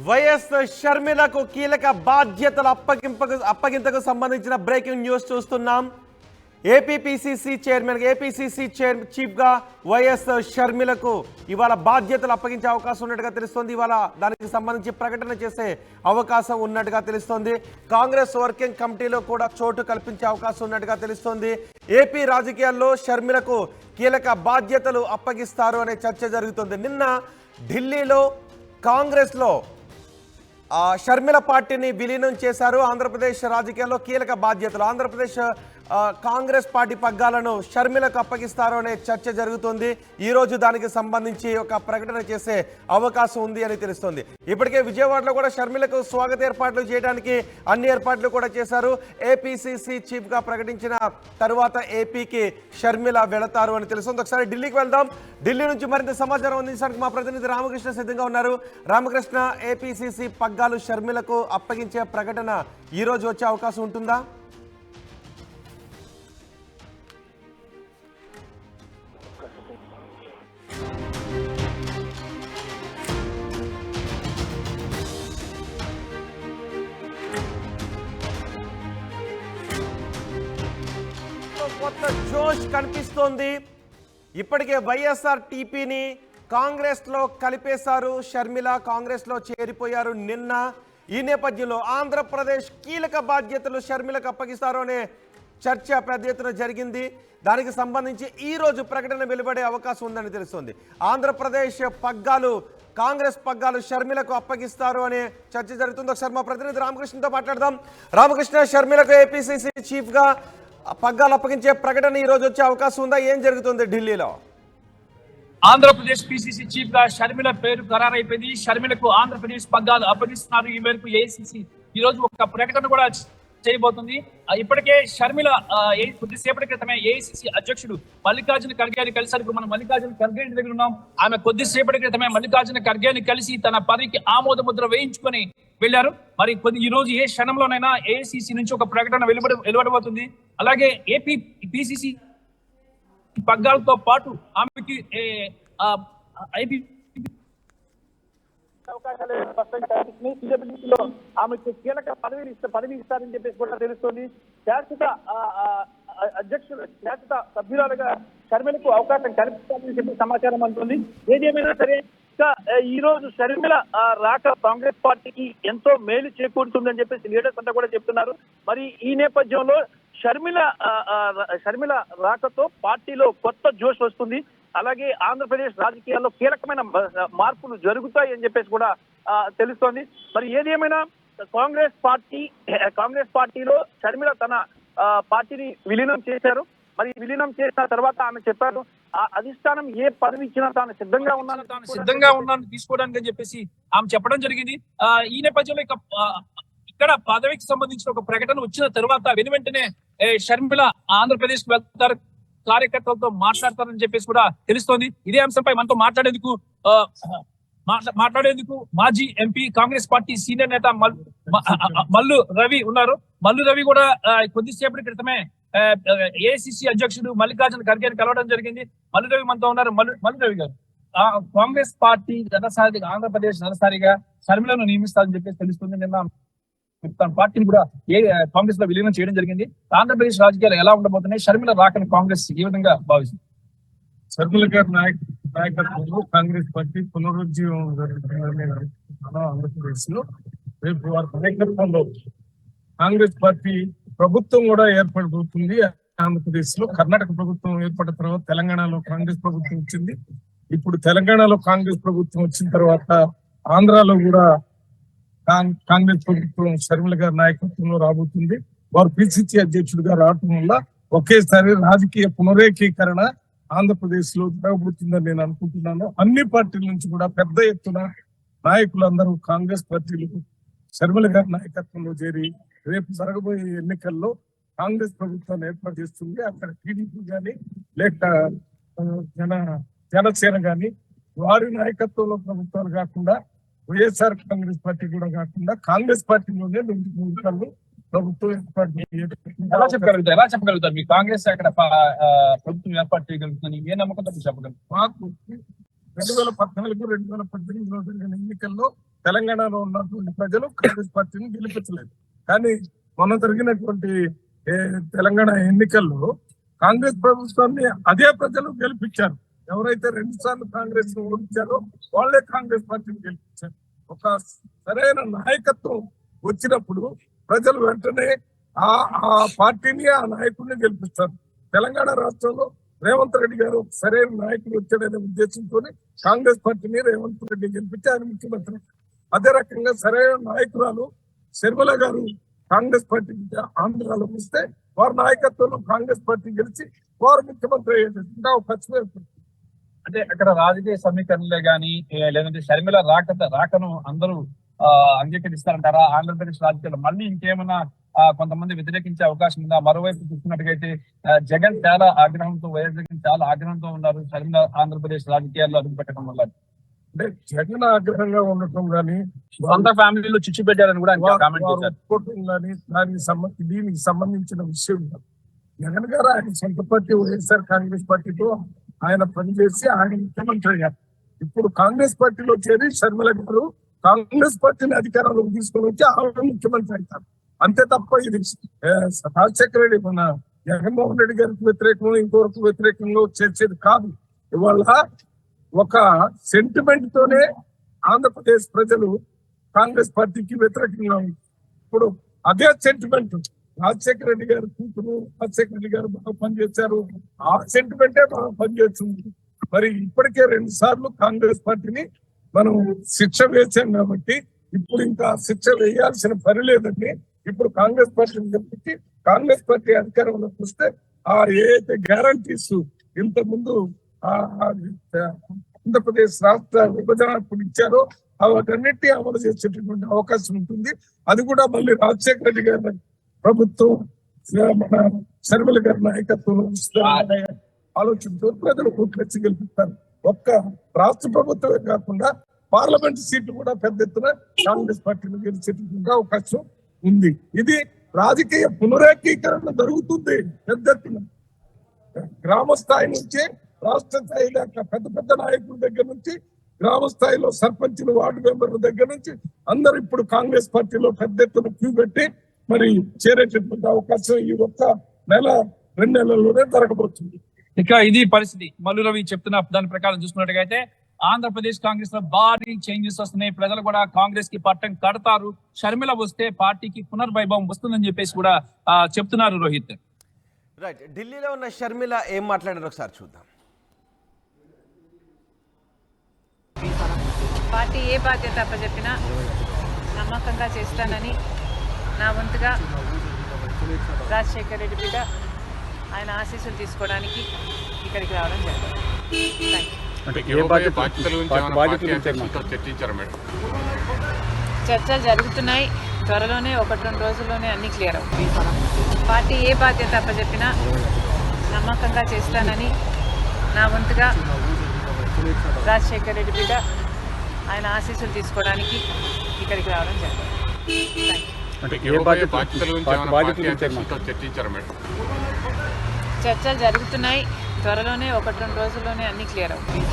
YS షర్మిలకు కీలక బాధ్యతల అప్పగింతకు సంబంధించిన బ్రేకింగ్ న్యూస్ చూస్తున్నాం. ఏపీపీసీసీ చైర్మన్ చీఫ్గా వైఎస్ షర్మిలకు ఇవాళ బాధ్యతలు అప్పగించే అవకాశం ఉన్నట్టుగా తెలుస్తోంది. ఇవాళ దానికి సంబంధించి ప్రకటన చేసే అవకాశం ఉన్నట్టుగా తెలుస్తోంది. కాంగ్రెస్ వర్కింగ్ కమిటీలో కూడా చోటు కల్పించే అవకాశం ఉన్నట్టుగా తెలుస్తోంది. ఏపీ రాజకీయాల్లో షర్మిలకు కీలక బాధ్యతలు అప్పగిస్తారు అనే చర్చ జరుగుతుంది. నిన్న ఢిల్లీలో కాంగ్రెస్లో షర్మిల పార్టీని విలీనం చేశారు. ఆంధ్రప్రదేశ్ రాజకీయాల్లో కీలక బాధ్యతలు ఆంధ్రప్రదేశ్ కాంగ్రెస్ పార్టీ పగ్గాలను షర్మిలకు అప్పగిస్తారు అనే చర్చ జరుగుతుంది. ఈరోజు దానికి సంబంధించి ఒక ప్రకటన చేసే అవకాశం ఉంది అని తెలుస్తుంది. ఇప్పటికే విజయవాడలో కూడా షర్మిలకు స్వాగత ఏర్పాట్లు చేయడానికి అన్ని ఏర్పాట్లు కూడా చేశారు. ఏపీసీసీ చీఫ్గా ప్రకటించిన తరువాత ఏపీకి షర్మిల వెళతారు అని తెలుస్తుంది. ఒకసారి ఢిల్లీకి వెళ్దాం. ఢిల్లీ నుంచి మరింత సమాచారం అందించడానికి మా ప్రతినిధి రామకృష్ణ సిద్ధంగా ఉన్నారు. రామకృష్ణ, ఏపీసీసీ పగ్గాలు షర్మిలకు అప్పగించే ప్రకటన ఈరోజు వచ్చే అవకాశం ఉంటుందా? కొత్త జోష్ కనిపిస్తోంది. ఇప్పటికే వైఎస్ఆర్ టీపీని కాంగ్రెస్లో కలిపేశారు. షర్మిల కాంగ్రెస్లో చేరిపోయారు నిన్న. ఈ నేపథ్యంలో ఆంధ్రప్రదేశ్ కీలక బాధ్యతలు షర్మిలకు అప్పగిస్తారు అనే చర్చ పెద్ద ఎత్తున జరిగింది. దానికి సంబంధించి ఈరోజు ప్రకటన వెలువడే అవకాశం ఉందని తెలుస్తుంది. ఆంధ్రప్రదేశ్ పగ్గాలు కాంగ్రెస్ పగ్గాలు షర్మిలకు అప్పగిస్తారు అనే చర్చ జరుగుతుంది. ఒకసారి మా ప్రతినిధి రామకృష్ణతో మాట్లాడదాం. రామకృష్ణ, షర్మిలకు ఏపీసీసీ చీఫ్గా పగ్గాలు అప్పగించే ప్రకటన ఈ రోజు వచ్చే అవకాశం ఉందా? ఏం జరుగుతుంది ఢిల్లీలో? ఆంధ్రప్రదేశ్ పిసిసి చీఫ్ గా షర్మిల పేరు ఖరారైపోయింది. షర్మిలకు ఆంధ్రప్రదేశ్ పగ్గాలు అప్పగిస్తున్నారు. ఈ మేరకు ఏఐసిసి ఈ రోజు ఒక ప్రకటన కూడా చేయబోతుంది. ఇప్పటికే షర్మిల కొద్దిసేపటి క్రితమే ఏఐసిసి అధ్యక్షుడు మల్లికార్జున ఖర్గేని కలిసారు. ఇప్పుడు మనం మల్లికార్జున ఖర్గే దగ్గర ఉన్నాం. ఆమె కొద్దిసేపటి క్రితమే మల్లికార్జున ఖర్గేని కలిసి తన పదవికి ఆమోద ముద్ర వేయించుకొని వెళ్లారు. మరి ఈ రోజు ఏ క్షణంలోనైనా ఏఐసిసి నుంచి ఒక ప్రకటన వెలువడబోతుంది. అలాగే ఏపీ పిసిసి పగ్గాలతో పాటు ఆమెకి అవకాశాలు స్పష్టంగా ఆమెకు కీలక పదవి ఇస్తారని చెప్పేసి కూడా తెలుస్తుంది. శాశ్వత సభ్యురాలుగా షర్మిలకు అవకాశం కల్పిస్తారని చెప్పి సమాచారం అందుతుంది. ఏదేమైనా సరే ఈ రోజు షర్మిల రాక కాంగ్రెస్ పార్టీకి ఎంతో మేలు చేకూరుతుందని చెప్పేసి లీడర్స్ అంతా కూడా చెప్తున్నారు. మరి ఈ నేపథ్యంలో షర్మిల రాకతో పార్టీలో కొత్త జోష్ వస్తుంది. అలాగే ఆంధ్రప్రదేశ్ రాజకీయాల్లో కీలకమైన మార్పులు జరుగుతాయి అని చెప్పేసి కూడా తెలుస్తోంది. మరి ఏదేమైనా కాంగ్రెస్ పార్టీలో షర్మిల తన పార్టీని విలీనం చేశారు. మరి విలీనం చేసిన తర్వాత ఆమె చెప్పారు, ఆ అధిష్టానం ఏ పదవి ఇచ్చినా తాను సిద్ధంగా ఉన్నాను తీసుకోవడానికి అని చెప్పేసి ఆమె చెప్పడం జరిగింది. ఈ నేపథ్యంలో ఇక్కడ పదవికి సంబంధించిన ఒక ప్రకటన వచ్చిన తర్వాత వెంటనే షర్మిల ఆంధ్రప్రదేశ్ కు వెళ్తారు, కార్యకర్తలతో మాట్లాడతారని చెప్పేసి కూడా తెలుస్తోంది. ఇదే అంశంపై మనతో మాట్లాడేందుకు మాజీ ఎంపీ కాంగ్రెస్ పార్టీ సీనియర్ నేత మల్లు రవి ఉన్నారు. మల్లు రవి కూడా కొద్దిసేపటి క్రితమే ఏఐసిసి అధ్యక్షుడు మల్లికార్జున ఖర్గేని కలవడం జరిగింది. మల్లు రవి మనతో ఉన్నారు. మల్లు రవి గారు, కాంగ్రెస్ పార్టీ ఆంధ్రప్రదేశ్ జనసారిగా షర్మిలను నియమిస్తారని చెప్పేసి తెలుస్తుంది. నిన్న తన పార్టీని కూడా కాంగ్రెస్ లో విలీనం చేయడం జరిగింది. ఆంధ్రప్రదేశ్ రాజకీయాలు ఎలా ఉండబోతున్నాయి? షర్మిల రాకని కాంగ్రెస్ ఏ విధంగా భావిస్తుంది? షర్మిల గారి నాయకత్వంలో కాంగ్రెస్ పార్టీ పునరుజ్జీవం జరుగుతుందని ఆంధ్రప్రదేశ్ లో రేపు వారి నాయకత్వంలో కాంగ్రెస్ పార్టీ ప్రభుత్వం కూడా ఏర్పడబోతుంది. ఆంధ్రప్రదేశ్ లో కర్ణాటక ప్రభుత్వం ఏర్పడిన తర్వాత తెలంగాణలో కాంగ్రెస్ ప్రభుత్వం వచ్చింది. ఇప్పుడు తెలంగాణలో కాంగ్రెస్ ప్రభుత్వం వచ్చిన తర్వాత ఆంధ్రాలో కూడా కాంగ్రెస్ ప్రభుత్వం షర్మిల గారి నాయకత్వంలో రాబోతుంది. వారు పిసిసి అధ్యక్షుడిగా రావటం వల్ల ఒకేసారి రాజకీయ పునరేకీకరణ ఆంధ్రప్రదేశ్ లో జరగబోతుందని నేను అనుకుంటున్నాను. అన్ని పార్టీల నుంచి కూడా పెద్ద ఎత్తున నాయకులందరూ కాంగ్రెస్ పార్టీలకు షర్మిల గారి నాయకత్వంలో చేరి రేపు జరగబోయే ఎన్నికల్లో కాంగ్రెస్ ప్రభుత్వాన్ని ఏర్పాటు చేస్తుంది. అక్కడ టీడీపీ కానీ లేక జనసేన కానీ వారి నాయకత్వంలో ప్రభుత్వాలు కాకుండా వైఎస్ఆర్ కాంగ్రెస్ పార్టీ కూడా కాకుండా కాంగ్రెస్ పార్టీలోనే ప్రభుత్వం ఏర్పాటు ఎలా చెప్పగలుగుతారు మీ కాంగ్రెస్ అక్కడ ప్రభుత్వం ఏర్పాటు చేయగలుగుతుంది? ఏ నమ్మకంతో చెప్పగలుగుతారు? మాకు 2014, 2018 జరిగిన ఎన్నికల్లో తెలంగాణలో ఉన్నటువంటి ప్రజలు కాంగ్రెస్ పార్టీని గెలిపించలేదు. కానీ మొన్న జరిగినటువంటి తెలంగాణ ఎన్నికల్లో కాంగ్రెస్ ప్రభుత్వాన్ని అదే ప్రజలు గెలిపించారు. ఎవరైతే 2 సార్లు కాంగ్రెస్ ను ఓడించారో వాళ్ళే కాంగ్రెస్ పార్టీని గెలిపించారు. ఒక సరైన నాయకత్వం వచ్చినప్పుడు ప్రజలు వెంటనే ఆ పార్టీని ఆ నాయకుడిని గెలిపిస్తారు. తెలంగాణ రాష్ట్రంలో రేవంత్ రెడ్డి గారు సరైన నాయకుడు వచ్చాడనే ఉద్దేశంతో కాంగ్రెస్ పార్టీని రేవంత్ రెడ్డి గెలిపించి ఆయన ముఖ్యమంత్రి. అదే రకంగా సరైన నాయకురాలు శర్మిల గారు కాంగ్రెస్ పార్టీ ఆంధ్రాలో వస్తే వారి నాయకత్వంలో కాంగ్రెస్ పార్టీ గెలిచి వారు ముఖ్యమంత్రి అయ్యేటట్టుగా అవకాశం ఏర్పడుతుంది. అంటే అక్కడ రాజకీయ సమీకరణలే గానీ లేదంటే షర్మిల రాకను అందరూ అంగీకరిస్తారంటారా? ఆంధ్రప్రదేశ్ రాజకీయాలు మళ్ళీ ఇంకేమైనా కొంతమంది వ్యతిరేకించే అవకాశం ఉందా? మరోవైపు చూస్తున్నట్టుగైతే జగన్ చాలా ఆగ్రహంతో, వైఎస్ జగన్ చాలా ఆగ్రహంతో ఉన్నారు షర్మిల ఆంధ్రప్రదేశ్ రాజకీయాల్లో అడుగు పెట్టడం వల్ల. అంటే జగన్ ఆగ్రహంగా ఉండటం కానీ సొంత ఫ్యామిలీలో చిచ్చు పెట్టారని కూడా ఆయన కామెంట్ చేశారు. దీనికి సంబంధించిన విషయం కాదు. జగన్ గారు ఆయన సొంత పార్టీ వైఎస్ఆర్ కాంగ్రెస్ పార్టీతో ఆయన పనిచేసి ఆయన ముఖ్యమంత్రి అయ్యారు. ఇప్పుడు కాంగ్రెస్ పార్టీలో చేరి షర్మిల గారు కాంగ్రెస్ పార్టీని అధికారంలోకి తీసుకొని వచ్చి ఆవిడ ముఖ్యమంత్రి అవుతారు. అంతే తప్ప ఇది రాజశేఖర రెడ్డి మన జగన్మోహన్ రెడ్డి గారికి వ్యతిరేకంగా ఇంకొకరికి వ్యతిరేకంగా చేసేది కాదు. ఇవాళ ఒక సెంటిమెంట్ తోనే ఆంధ్రప్రదేశ్ ప్రజలు కాంగ్రెస్ పార్టీకి వ్యతిరేకంగా ఉంది. ఇప్పుడు అదే సెంటిమెంట్ రాజశేఖర రెడ్డి గారు కూతురు రాజశేఖర రెడ్డి గారు బాగా పనిచేశారు, ఆ సెంటిమెంటే బాగా పనిచేస్తుంది. మరి ఇప్పటికే 2 సార్లు కాంగ్రెస్ పార్టీని మనం శిక్ష వేసాం కాబట్టి ఇప్పుడు ఇంకా శిక్ష వేయాల్సిన పని లేదండి. ఇప్పుడు కాంగ్రెస్ పార్టీని గెలిపించి కాంగ్రెస్ పార్టీ అధికారంలోకి వస్తే ఏదైతే గ్యారంటీస్ ఇంత ముందు ఆంధ్రప్రదేశ్ రాష్ట్ర విభజన ఇచ్చారో వాటన్నిటినీ అమలు చేసేటటువంటి అవకాశం ఉంటుంది. అది కూడా మళ్ళీ రాజశేఖర రెడ్డి గారి ప్రభుత్వం మన షర్మిల గారి నాయకత్వంలో ఆలోచనతో ప్రజలు కూర్చి గెలిపిస్తారు. ఒక్క రాష్ట్ర ప్రభుత్వమే కాకుండా పార్లమెంట్ సీట్లు కూడా పెద్ద ఎత్తున కాంగ్రెస్ పార్టీని గెలిచేటటువంటి అవకాశం ఉంది. ఇది రాజకీయ పునరేకీకరణ జరుగుతుంది పెద్ద ఎత్తున. గ్రామ స్థాయి నుంచి రాష్ట్ర స్థాయి దాకా పెద్ద పెద్ద నాయకుల దగ్గర నుంచి గ్రామ స్థాయిలో సర్పంచులు, వార్డు మెంబర్ల దగ్గర నుంచి అందరూ ఇప్పుడు కాంగ్రెస్ పార్టీలో పెద్ద ఎత్తున క్యూ పెట్టి మరి చేరేటటువంటి అవకాశం ఈ ఒక్క నెల 2 నెలల్లోనే జరగబోతుంది. ఇక ఇది పరిస్థితి. మల్లు రవి చెప్తున్న దాని ప్రకారం చూసుకున్నట్టుగైతే ఆంధ్రప్రదేశ్ కాంగ్రెస్ లో భారీ చేంజెస్ వస్తున్నాయి. ప్రజలు కూడా కాంగ్రెస్ కి పట్టం కడతారు. షర్మిల వస్తే పార్టీకి పునర్వైభవం వస్తుందని చెప్పేసి కూడా చెప్తున్నారు రోహిత్. రైట్, ఢిల్లీలో ఉన్న షర్మిల ఏం మాట్లాడారో ఒకసారి చూద్దాం. పార్టీ ఏ బాధ్యత అప్పచెప్పినా నమ్మకంగా చేస్తానని నా వంతుగా రాజశేఖర రెడ్డి బిడ్డ ఆయన ఆశీస్సులు తీసుకోవడానికి ఇక్కడికి రావడం జరిగింది. చర్చలు జరుగుతున్నాయి. త్వరలోనే 1-2 రోజుల్లోనే అన్ని క్లియర్ అవుతాయి. పార్టీ ఏ బాధ్యత అప్పచెప్పినా నమ్మకంగా చేస్తానని నా వంతుగా రాజశేఖర రెడ్డి బిడ్డ ఆయన ఆశీస్సులు తీసుకోవడానికి ఇక్కడికి రావడం జరిగింది. చర్చలు జరుగుతున్నాయి. త్వరలోనే 1-2 రోజుల్లోనే అన్ని క్లియర్ అవుతాయి.